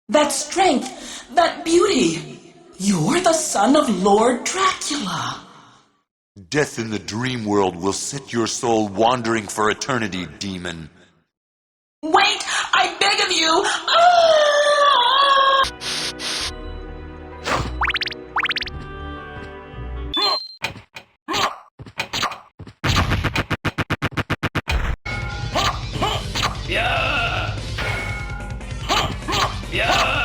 That strength, that beauty. You're the son of Lord Dracula. Death in the dream world will set your soul wandering for eternity, demon. Wait! I beg of you! Ah! Yeah! Yeah!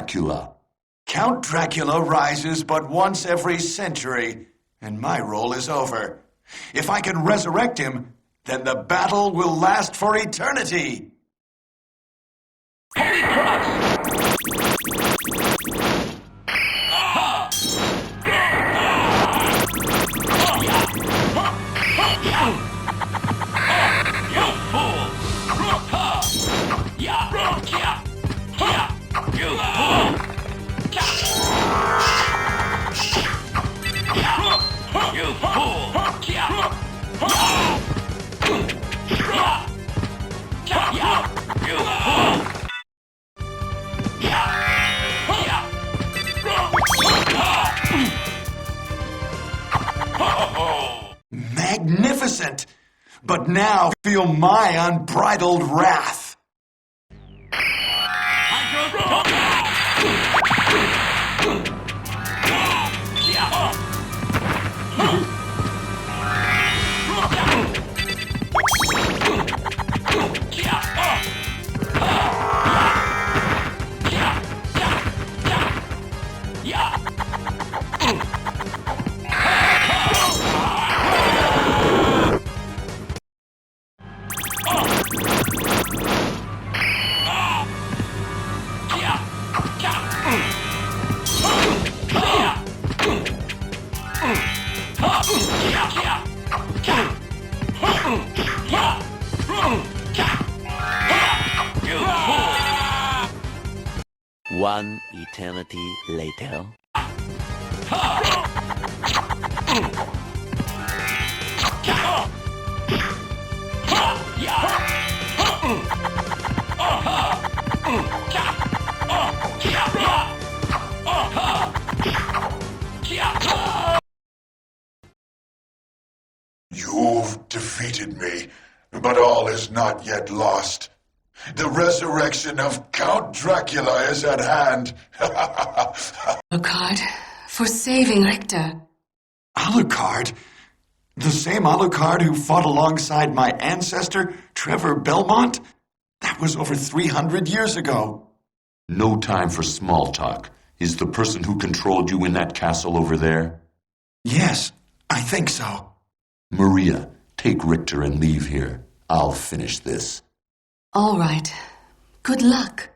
Dracula. Count Dracula rises but once every century, and my role is over. If I can resurrect him, then the battle will last for eternity. Holy Cross! You fool! You fool! You fool! You fool! magnificent. But now feel my unbridled wrath. One eternity later. You've defeated me, but all is not yet lost. The resurrection of Count Dracula is at hand. Alucard, for saving Richter. Alucard? The same Alucard who fought alongside my ancestor, Trevor Belmont? That was over 300 years ago. No time for small talk. Is the person who controlled you in that castle over there? Yes, I think so. Maria, take Richter and leave here. I'll finish this. All right. Good luck.